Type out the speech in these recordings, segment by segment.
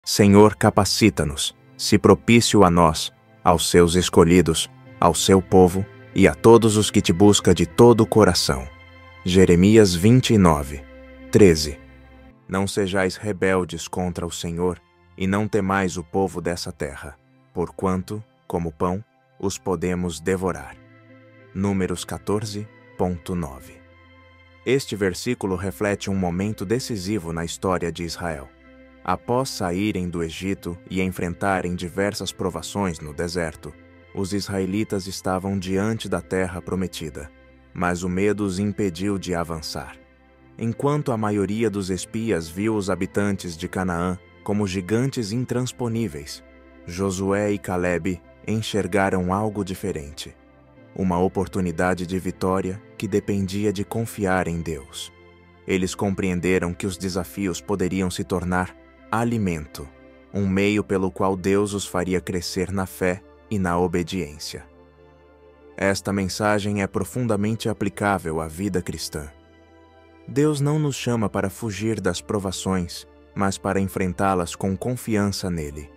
Senhor, capacita-nos, se propício a nós, aos seus escolhidos, ao seu povo e a todos os que te buscam de todo o coração. Jeremias 29, 13. Não sejais rebeldes contra o Senhor, e não temais o povo dessa terra, porquanto, como pão, os podemos devorar. Números 14.9. Este versículo reflete um momento decisivo na história de Israel. Após saírem do Egito e enfrentarem diversas provações no deserto, os israelitas estavam diante da terra prometida, mas o medo os impediu de avançar. Enquanto a maioria dos espias viu os habitantes de Canaã como gigantes intransponíveis, Josué e Calebe enxergaram algo diferente. Uma oportunidade de vitória que dependia de confiar em Deus. Eles compreenderam que os desafios poderiam se tornar alimento, um meio pelo qual Deus os faria crescer na fé e na obediência. Esta mensagem é profundamente aplicável à vida cristã. Deus não nos chama para fugir das provações, mas para enfrentá-las com confiança nele.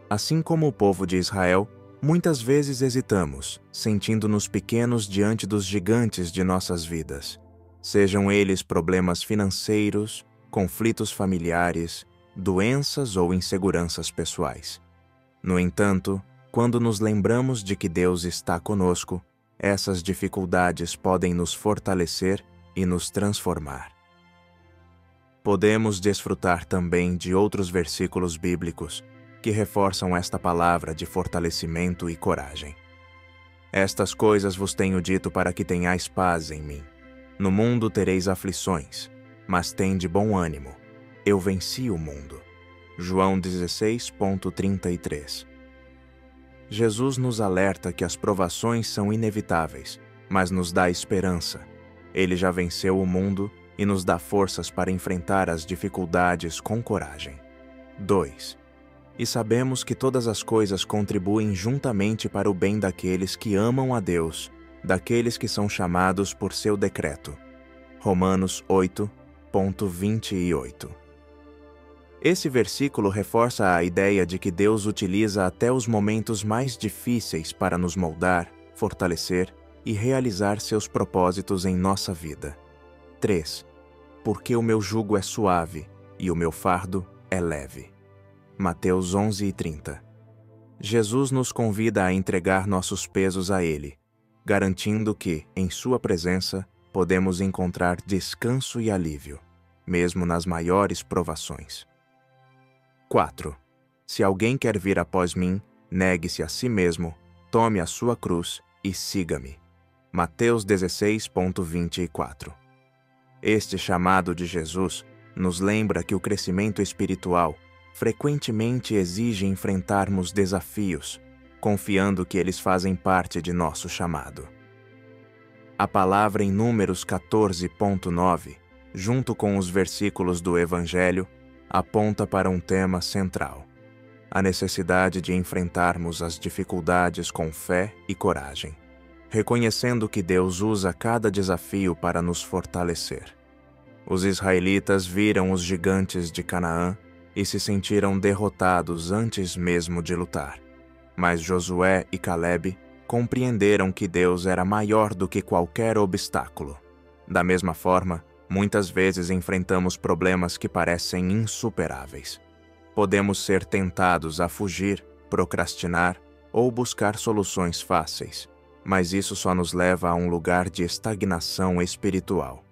Assim como o povo de Israel, muitas vezes hesitamos, sentindo-nos pequenos diante dos gigantes de nossas vidas. Sejam eles problemas financeiros, conflitos familiares, doenças ou inseguranças pessoais. No entanto, quando nos lembramos de que Deus está conosco, essas dificuldades podem nos fortalecer e nos transformar. Podemos desfrutar também de outros versículos bíblicos que reforçam esta palavra de fortalecimento e coragem. Estas coisas vos tenho dito para que tenhais paz em mim. No mundo tereis aflições, mas tende bom ânimo. Eu venci o mundo. João 16.33. Jesus nos alerta que as provações são inevitáveis, mas nos dá esperança. Ele já venceu o mundo e nos dá forças para enfrentar as dificuldades com coragem. 2. E sabemos que todas as coisas contribuem juntamente para o bem daqueles que amam a Deus, daqueles que são chamados por seu decreto. Romanos 8.28. Esse versículo reforça a ideia de que Deus utiliza até os momentos mais difíceis para nos moldar, fortalecer e realizar seus propósitos em nossa vida. 3. Porque o meu jugo é suave e o meu fardo é leve. Mateus 11:30. Jesus nos convida a entregar nossos pesos a Ele, garantindo que, em Sua presença, podemos encontrar descanso e alívio, mesmo nas maiores provações. 4. Se alguém quer vir após mim, negue-se a si mesmo, tome a sua cruz e siga-me. Mateus 16.24. Este chamado de Jesus nos lembra que o crescimento espiritual frequentemente exige enfrentarmos desafios, confiando que eles fazem parte de nosso chamado. A palavra em Números 14.9, junto com os versículos do Evangelho, aponta para um tema central: a necessidade de enfrentarmos as dificuldades com fé e coragem, reconhecendo que Deus usa cada desafio para nos fortalecer. Os israelitas viram os gigantes de Canaã e se sentiram derrotados antes mesmo de lutar. Mas Josué e Calebe compreenderam que Deus era maior do que qualquer obstáculo. Da mesma forma, muitas vezes enfrentamos problemas que parecem insuperáveis. Podemos ser tentados a fugir, procrastinar ou buscar soluções fáceis, mas isso só nos leva a um lugar de estagnação espiritual.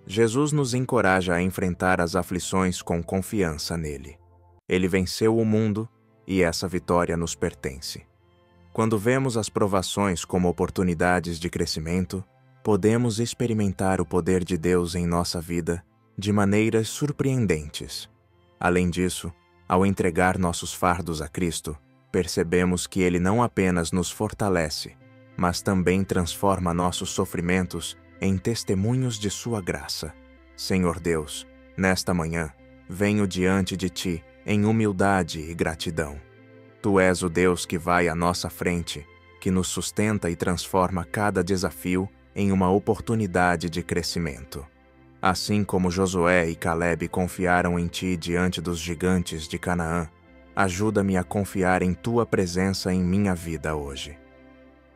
Jesus nos encoraja a enfrentar as aflições com confiança nele. Ele venceu o mundo e essa vitória nos pertence. Quando vemos as provações como oportunidades de crescimento, podemos experimentar o poder de Deus em nossa vida de maneiras surpreendentes. Além disso, ao entregar nossos fardos a Cristo, percebemos que Ele não apenas nos fortalece, mas também transforma nossos sofrimentos em testemunhos de Sua graça. Senhor Deus, nesta manhã, venho diante de Ti em humildade e gratidão. Tu és o Deus que vai à nossa frente, que nos sustenta e transforma cada desafio em uma oportunidade de crescimento. Assim como Josué e Calebe confiaram em Ti diante dos gigantes de Canaã, Ajuda-me a confiar em Tua presença em minha vida hoje.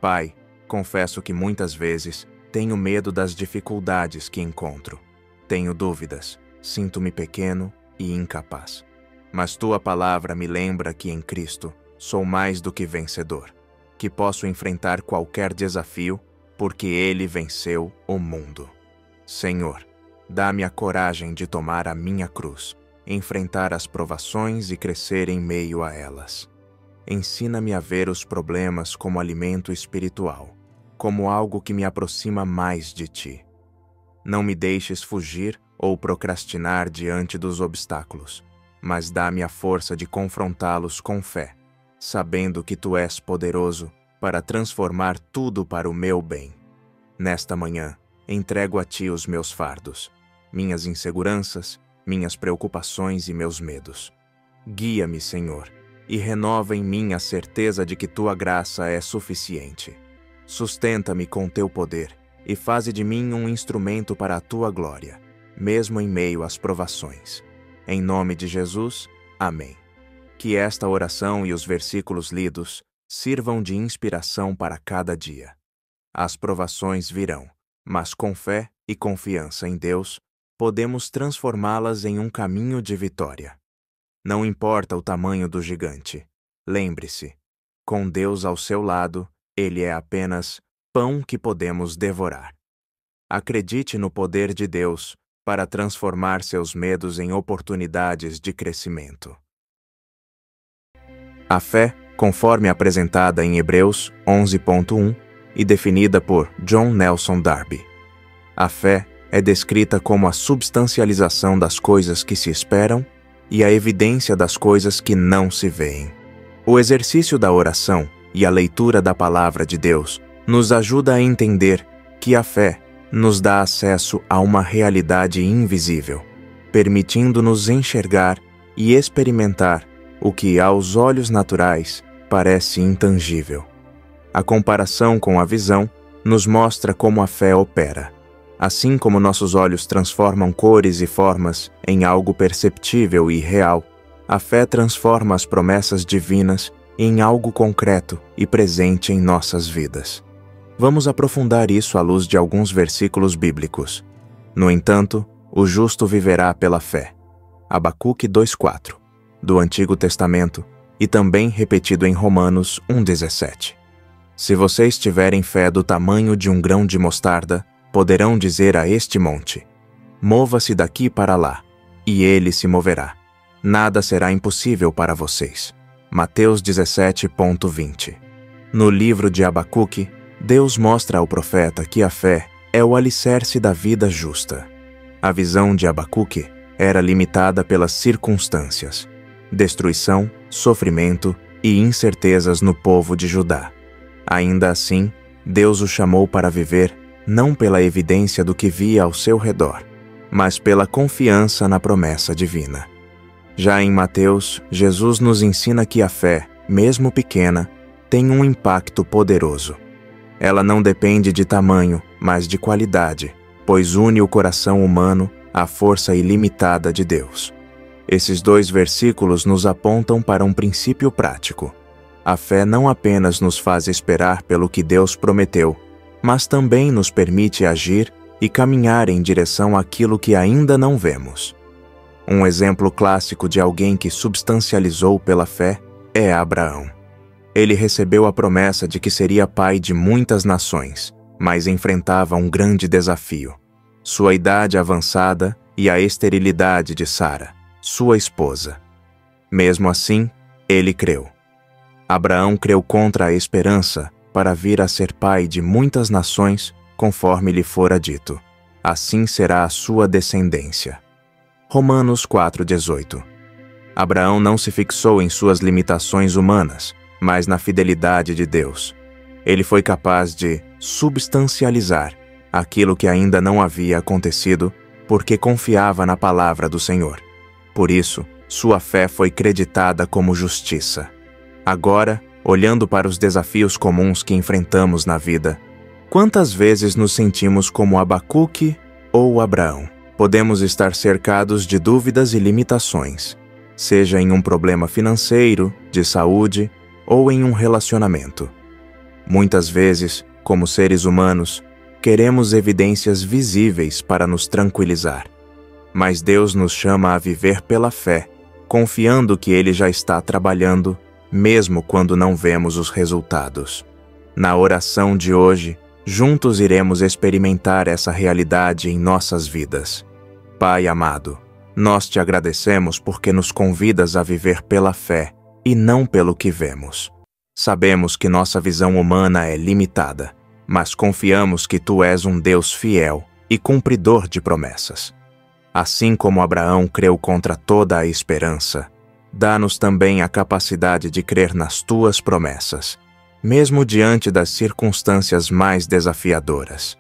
Pai, confesso que muitas vezes tenho medo das dificuldades que encontro. Tenho dúvidas, sinto-me pequeno e incapaz. Mas Tua palavra me lembra que em Cristo sou mais do que vencedor, que posso enfrentar qualquer desafio porque Ele venceu o mundo. Senhor, dá-me a coragem de tomar a minha cruz, enfrentar as provações e crescer em meio a elas. Ensina-me a ver os problemas como alimento espiritual, como algo que me aproxima mais de Ti. Não me deixes fugir ou procrastinar diante dos obstáculos, mas dá-me a força de confrontá-los com fé, sabendo que Tu és poderoso para transformar tudo para o meu bem. Nesta manhã, entrego a Ti os meus fardos, minhas inseguranças, minhas preocupações e meus medos. Guia-me, Senhor, e renova em mim a certeza de que Tua graça é suficiente. Sustenta-me com Teu poder e faze de mim um instrumento para a Tua glória, mesmo em meio às provações. Em nome de Jesus, amém. Que esta oração e os versículos lidos sirvam de inspiração para cada dia. As provações virão, mas com fé e confiança em Deus, podemos transformá-las em um caminho de vitória. Não importa o tamanho do gigante. Lembre-se, com Deus ao seu lado, Ele é apenas pão que podemos devorar. Acredite no poder de Deus para transformar seus medos em oportunidades de crescimento. A fé, conforme apresentada em Hebreus 11.1 e definida por John Nelson Darby. A fé é descrita como a substancialização das coisas que se esperam e a evidência das coisas que não se veem. O exercício da oração e a leitura da Palavra de Deus nos ajuda a entender que a fé nos dá acesso a uma realidade invisível, permitindo-nos enxergar e experimentar o que, aos olhos naturais, parece intangível. A comparação com a visão nos mostra como a fé opera. Assim como nossos olhos transformam cores e formas em algo perceptível e real, a fé transforma as promessas divinas em algo concreto e presente em nossas vidas. Vamos aprofundar isso à luz de alguns versículos bíblicos. No entanto, o justo viverá pela fé. Abacuque 2:4, do Antigo Testamento, e também repetido em Romanos 1:17. Se vocês tiverem fé do tamanho de um grão de mostarda, poderão dizer a este monte: mova-se daqui para lá, e ele se moverá. Nada será impossível para vocês. Mateus 17:20. No livro de Abacuque, Deus mostra ao profeta que a fé é o alicerce da vida justa. A visão de Abacuque era limitada pelas circunstâncias, destruição, sofrimento e incertezas no povo de Judá. Ainda assim, Deus o chamou para viver não pela evidência do que via ao seu redor, mas pela confiança na promessa divina. Já em Mateus, Jesus nos ensina que a fé, mesmo pequena, tem um impacto poderoso. Ela não depende de tamanho, mas de qualidade, pois une o coração humano à força ilimitada de Deus. Esses dois versículos nos apontam para um princípio prático. A fé não apenas nos faz esperar pelo que Deus prometeu, mas também nos permite agir e caminhar em direção àquilo que ainda não vemos. Um exemplo clássico de alguém que substancializou pela fé é Abraão. Ele recebeu a promessa de que seria pai de muitas nações, mas enfrentava um grande desafio: sua idade avançada e a esterilidade de Sara, sua esposa. Mesmo assim, ele creu. Abraão creu contra a esperança para vir a ser pai de muitas nações, conforme lhe fora dito: assim será a sua descendência. Romanos 4:18. Abraão não se fixou em suas limitações humanas, mas na fidelidade de Deus. Ele foi capaz de substancializar aquilo que ainda não havia acontecido, porque confiava na palavra do Senhor. Por isso, sua fé foi creditada como justiça. Agora, olhando para os desafios comuns que enfrentamos na vida, quantas vezes nos sentimos como Abacuque ou Abraão? Podemos estar cercados de dúvidas e limitações. seja em um problema financeiro, de saúde ou em um relacionamento. Muitas vezes, como seres humanos, queremos evidências visíveis para nos tranquilizar. Mas Deus nos chama a viver pela fé, confiando que Ele já está trabalhando, mesmo quando não vemos os resultados. Na oração de hoje, juntos iremos experimentar essa realidade em nossas vidas. Pai amado, nós te agradecemos porque nos convidas a viver pela fé e não pelo que vemos. Sabemos que nossa visão humana é limitada, mas confiamos que Tu és um Deus fiel e cumpridor de promessas. Assim como Abraão creu contra toda a esperança, dá-nos também a capacidade de crer nas Tuas promessas, mesmo diante das circunstâncias mais desafiadoras.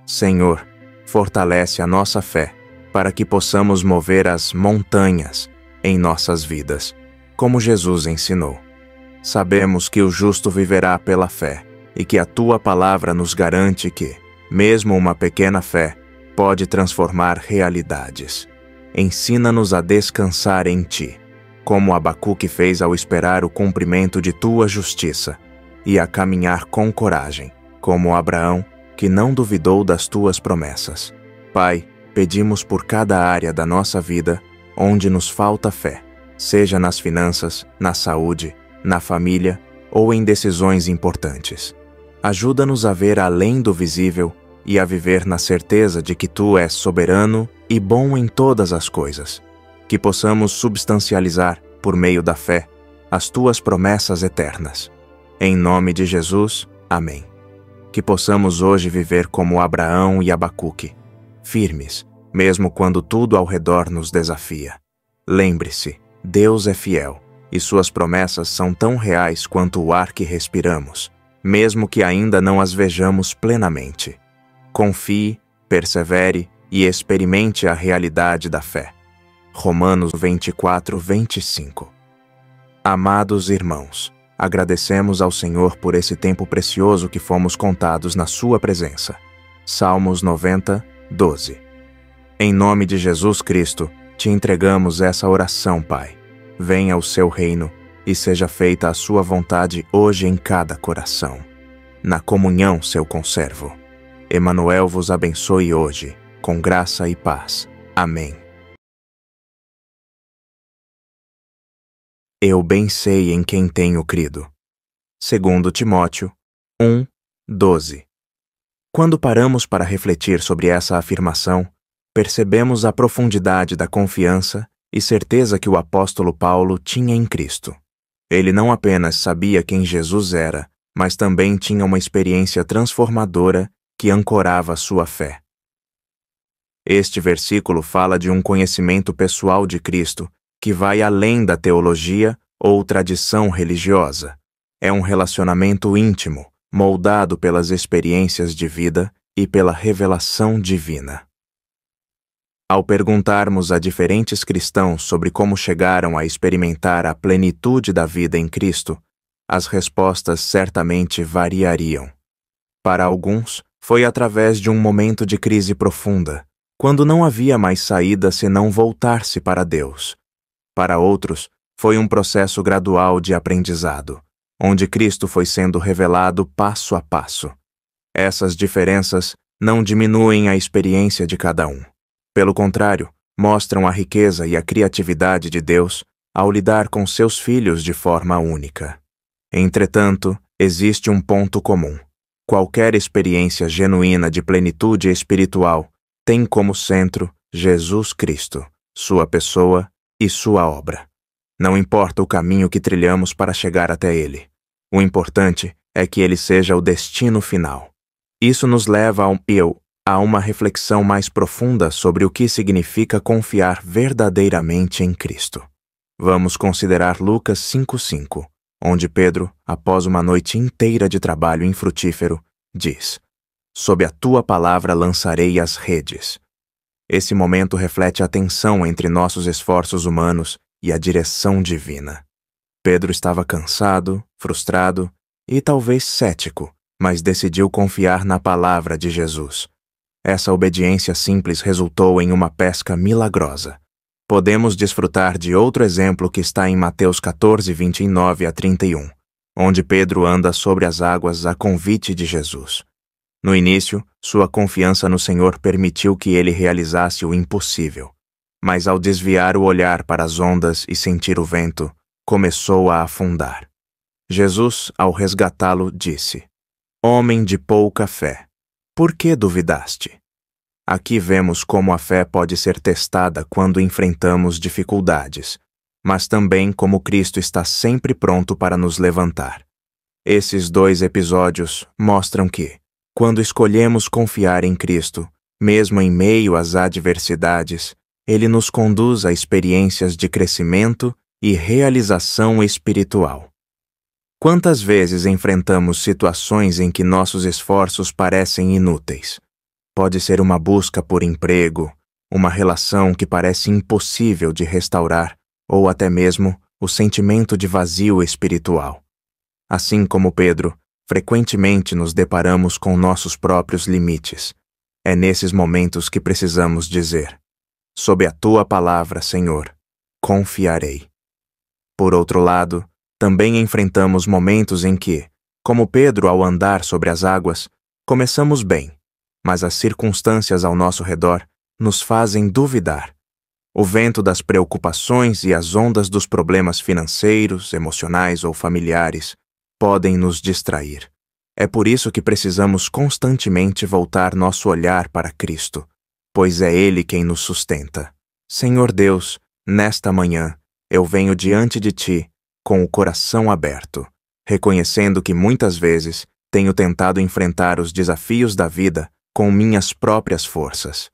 Senhor, fortalece a nossa fé para que possamos mover as montanhas em nossas vidas, como Jesus ensinou. Sabemos que o justo viverá pela fé e que a Tua palavra nos garante que, mesmo uma pequena fé, pode transformar realidades. Ensina-nos a descansar em Ti, como Abacuque fez ao esperar o cumprimento de Tua justiça, e a caminhar com coragem, como Abraão, que não duvidou das Tuas promessas. Pai, pedimos por cada área da nossa vida onde nos falta fé, seja nas finanças, na saúde, na família ou em decisões importantes. Ajuda-nos a ver além do visível e a viver na certeza de que Tu és soberano e bom em todas as coisas. Que possamos substancializar, por meio da fé, as Tuas promessas eternas. Em nome de Jesus, amém. Que possamos hoje viver como Abraão e Abacuque, firmes, mesmo quando tudo ao redor nos desafia. Lembre-se, Deus é fiel, e Suas promessas são tão reais quanto o ar que respiramos, mesmo que ainda não as vejamos plenamente. Confie, persevere e experimente a realidade da fé. Romanos 24, 25. Amados irmãos, agradecemos ao Senhor por esse tempo precioso que fomos contados na Sua presença. Salmos 90, 12. Em nome de Jesus Cristo, te entregamos essa oração, Pai. Venha o Seu reino e seja feita a Sua vontade hoje em cada coração. Na comunhão, Seu conservo. Emanuel vos abençoe hoje, com graça e paz. Amém. Eu bem sei em quem tenho crido. 2 Timóteo 1, 12. Quando paramos para refletir sobre essa afirmação, percebemos a profundidade da confiança e certeza que o apóstolo Paulo tinha em Cristo. Ele não apenas sabia quem Jesus era, mas também tinha uma experiência transformadora que ancorava sua fé. Este versículo fala de um conhecimento pessoal de Cristo que vai além da teologia ou tradição religiosa. É um relacionamento íntimo, moldado pelas experiências de vida e pela revelação divina. Ao perguntarmos a diferentes cristãos sobre como chegaram a experimentar a plenitude da vida em Cristo, as respostas certamente variariam. Para alguns, foi através de um momento de crise profunda, quando não havia mais saída senão voltar-se para Deus. Para outros, foi um processo gradual de aprendizado, onde Cristo foi sendo revelado passo a passo. Essas diferenças não diminuem a experiência de cada um. Pelo contrário, mostram a riqueza e a criatividade de Deus ao lidar com seus filhos de forma única. Entretanto, existe um ponto comum. Qualquer experiência genuína de plenitude espiritual tem como centro Jesus Cristo, Sua pessoa e Sua obra. Não importa o caminho que trilhamos para chegar até Ele. O importante é que Ele seja o destino final. Isso nos leva a uma reflexão mais profunda sobre o que significa confiar verdadeiramente em Cristo. Vamos considerar Lucas 5:5, onde Pedro, após uma noite inteira de trabalho infrutífero, diz: "Sob a tua palavra lançarei as redes." Esse momento reflete a tensão entre nossos esforços humanos e a direção divina. Pedro estava cansado, frustrado e talvez cético, mas decidiu confiar na palavra de Jesus. Essa obediência simples resultou em uma pesca milagrosa. Podemos desfrutar de outro exemplo que está em Mateus 14, 29 a 31, onde Pedro anda sobre as águas a convite de Jesus. No início, sua confiança no Senhor permitiu que ele realizasse o impossível, mas ao desviar o olhar para as ondas e sentir o vento, começou a afundar. Jesus, ao resgatá-lo, disse: "Homem de pouca fé, por que duvidaste?" Aqui vemos como a fé pode ser testada quando enfrentamos dificuldades, mas também como Cristo está sempre pronto para nos levantar. Esses dois episódios mostram que, quando escolhemos confiar em Cristo, mesmo em meio às adversidades, Ele nos conduz a experiências de crescimento e realização espiritual. Quantas vezes enfrentamos situações em que nossos esforços parecem inúteis? Pode ser uma busca por emprego, uma relação que parece impossível de restaurar, ou até mesmo o sentimento de vazio espiritual. Assim como Pedro, frequentemente nos deparamos com nossos próprios limites. É nesses momentos que precisamos dizer: "Sob a Tua palavra, Senhor, confiarei." Por outro lado, também enfrentamos momentos em que, como Pedro ao andar sobre as águas, começamos bem, mas as circunstâncias ao nosso redor nos fazem duvidar. O vento das preocupações e as ondas dos problemas financeiros, emocionais ou familiares podem nos distrair. É por isso que precisamos constantemente voltar nosso olhar para Cristo, pois é Ele quem nos sustenta. Senhor Deus, nesta manhã, eu venho diante de Ti com o coração aberto, reconhecendo que muitas vezes tenho tentado enfrentar os desafios da vida com minhas próprias forças.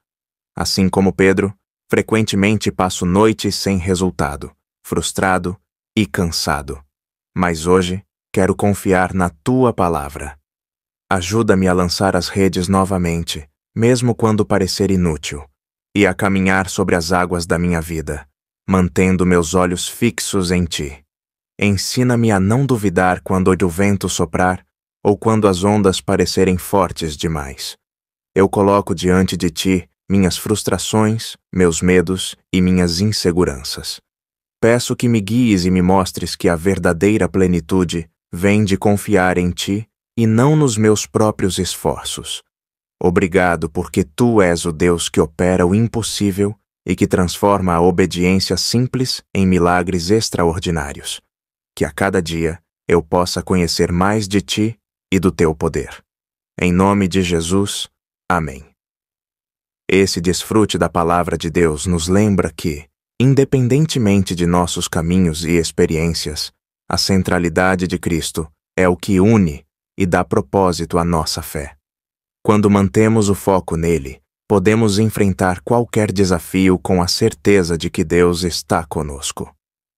Assim como Pedro, frequentemente passo noites sem resultado, frustrado e cansado. Mas hoje, quero confiar na Tua palavra. Ajuda-me a lançar as redes novamente, mesmo quando parecer inútil, e a caminhar sobre as águas da minha vida, mantendo meus olhos fixos em Ti. Ensina-me a não duvidar quando o vento soprar ou quando as ondas parecerem fortes demais. Eu coloco diante de Ti minhas frustrações, meus medos e minhas inseguranças. Peço que me guies e me mostres que a verdadeira plenitude vem de confiar em Ti e não nos meus próprios esforços. Obrigado porque Tu és o Deus que opera o impossível e que transforma a obediência simples em milagres extraordinários. Que a cada dia eu possa conhecer mais de Ti e do Teu poder. Em nome de Jesus, amém. Esse desfrute da palavra de Deus nos lembra que, independentemente de nossos caminhos e experiências, a centralidade de Cristo é o que une e dá propósito à nossa fé. Quando mantemos o foco nele, podemos enfrentar qualquer desafio com a certeza de que Deus está conosco.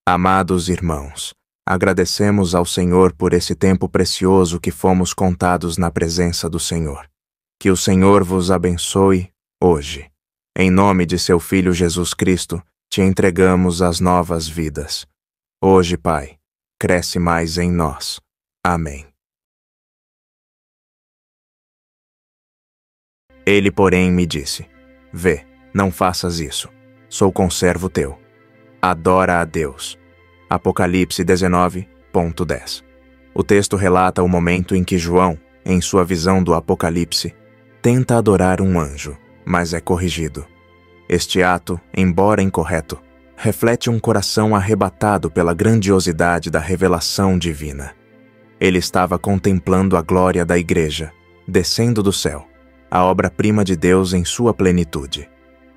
Amados irmãos, agradecemos ao Senhor por esse tempo precioso que fomos contados na presença do Senhor. Que o Senhor vos abençoe hoje. Em nome de seu Filho Jesus Cristo, te entregamos as novas vidas. Hoje, Pai, cresce mais em nós. Amém. Ele, porém, me disse: "Vê, não faças isso. Sou conservo teu. Adora a Deus." Apocalipse 19:10. O texto relata o momento em que João, em sua visão do Apocalipse, tenta adorar um anjo, mas é corrigido. Este ato, embora incorreto, reflete um coração arrebatado pela grandiosidade da revelação divina. Ele estava contemplando a glória da Igreja, descendo do céu, a obra-prima de Deus em sua plenitude.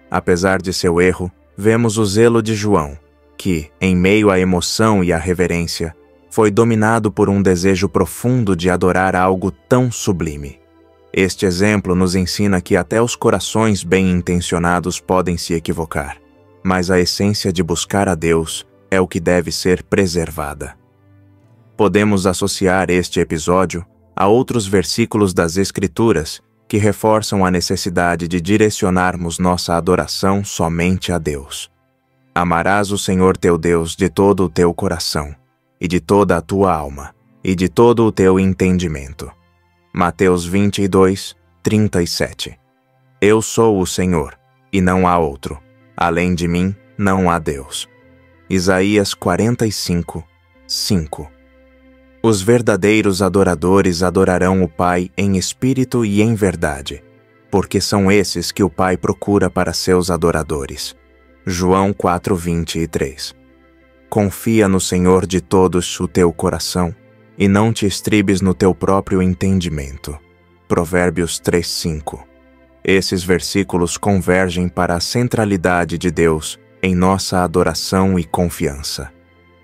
Apesar de seu erro, vemos o zelo de João, que, em meio à emoção e à reverência, foi dominado por um desejo profundo de adorar algo tão sublime. Este exemplo nos ensina que até os corações bem-intencionados podem se equivocar, mas a essência de buscar a Deus é o que deve ser preservada. Podemos associar este episódio a outros versículos das Escrituras que reforçam a necessidade de direcionarmos nossa adoração somente a Deus. Amarás o Senhor teu Deus de todo o teu coração, e de toda a tua alma, e de todo o teu entendimento. Mateus 22:37. Eu sou o Senhor, e não há outro. Além de mim, não há Deus. Isaías 45, 5. Os verdadeiros adoradores adorarão o Pai em espírito e em verdade, porque são esses que o Pai procura para seus adoradores. João 4:23. Confia no Senhor de todos o teu coração, e não te estribes no teu próprio entendimento. Provérbios 3:5. Esses versículos convergem para a centralidade de Deus em nossa adoração e confiança.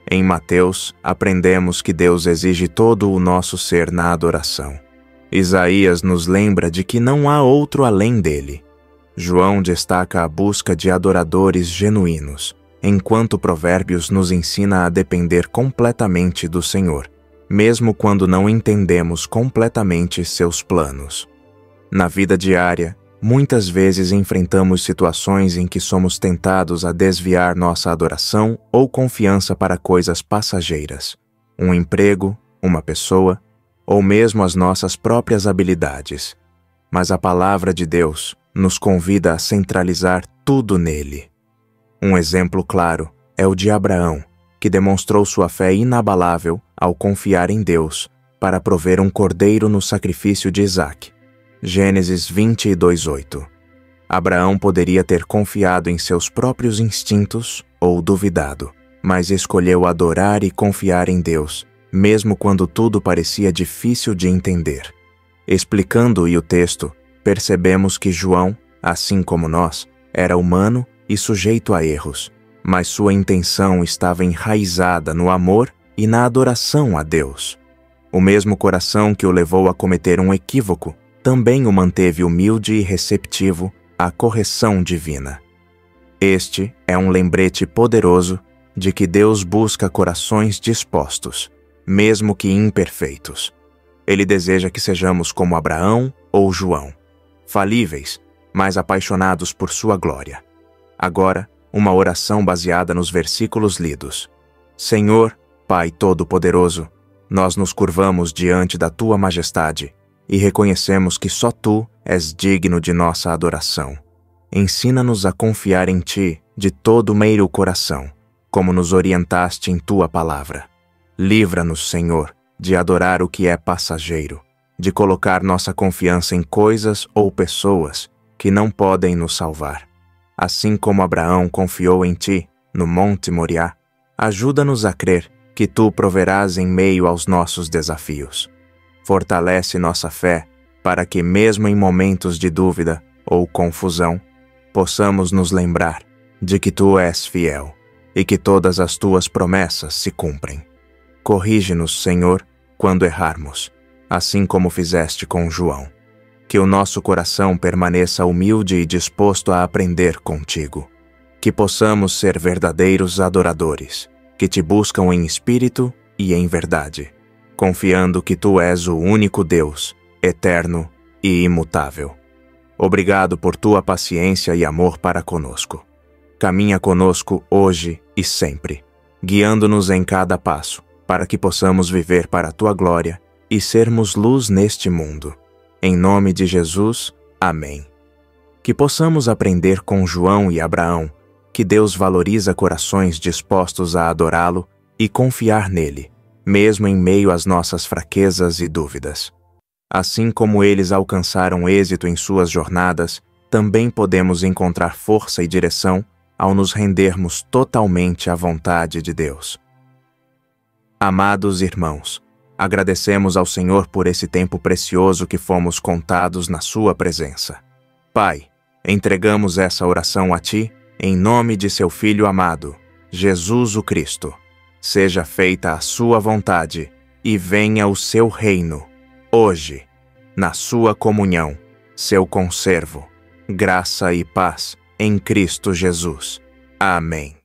Em Mateus, aprendemos que Deus exige todo o nosso ser na adoração. Isaías nos lembra de que não há outro além dele. João destaca a busca de adoradores genuínos, enquanto Provérbios nos ensina a depender completamente do Senhor, mesmo quando não entendemos completamente seus planos. Na vida diária, muitas vezes enfrentamos situações em que somos tentados a desviar nossa adoração ou confiança para coisas passageiras, um emprego, uma pessoa, ou mesmo as nossas próprias habilidades. Mas a palavra de Deus nos convida a centralizar tudo nele. Um exemplo claro é o de Abraão, que demonstrou sua fé inabalável ao confiar em Deus para prover um cordeiro no sacrifício de Isaque. Gênesis 22:8. Abraão poderia ter confiado em seus próprios instintos ou duvidado, mas escolheu adorar e confiar em Deus, mesmo quando tudo parecia difícil de entender. Explicando o texto, percebemos que João, assim como nós, era humano e sujeito a erros, mas sua intenção estava enraizada no amor e na adoração a Deus. O mesmo coração que o levou a cometer um equívoco também o manteve humilde e receptivo à correção divina. Este é um lembrete poderoso de que Deus busca corações dispostos, mesmo que imperfeitos. Ele deseja que sejamos como Abraão ou João, falíveis, mas apaixonados por sua glória. Agora, uma oração baseada nos versículos lidos. Senhor, Pai Todo-Poderoso, nós nos curvamos diante da Tua majestade e reconhecemos que só Tu és digno de nossa adoração. Ensina-nos a confiar em Ti de todo o meio coração, como nos orientaste em Tua palavra. Livra-nos, Senhor, de adorar o que é passageiro, de colocar nossa confiança em coisas ou pessoas que não podem nos salvar. Assim como Abraão confiou em Ti, no Monte Moriá, ajuda-nos a crer que Tu proverás em meio aos nossos desafios. Fortalece nossa fé para que, mesmo em momentos de dúvida ou confusão, possamos nos lembrar de que Tu és fiel e que todas as Tuas promessas se cumprem. Corrige-nos, Senhor, quando errarmos, assim como fizeste com João. Que o nosso coração permaneça humilde e disposto a aprender contigo. Que possamos ser verdadeiros adoradores, que Te buscam em espírito e em verdade, confiando que Tu és o único Deus, eterno e imutável. Obrigado por Tua paciência e amor para conosco. Caminha conosco hoje e sempre, guiando-nos em cada passo, para que possamos viver para a Tua glória e sermos luz neste mundo. Em nome de Jesus, amém. Que possamos aprender com João e Abraão que Deus valoriza corações dispostos a adorá-lo e confiar nele, mesmo em meio às nossas fraquezas e dúvidas. Assim como eles alcançaram êxito em suas jornadas, também podemos encontrar força e direção ao nos rendermos totalmente à vontade de Deus. Amados irmãos, agradecemos ao Senhor por esse tempo precioso que fomos contados na Sua presença. Pai, entregamos essa oração a Ti, em nome de Seu Filho amado, Jesus o Cristo. Seja feita a Sua vontade e venha o Seu reino, hoje, na Sua comunhão, Seu conservo, graça e paz em Cristo Jesus. Amém.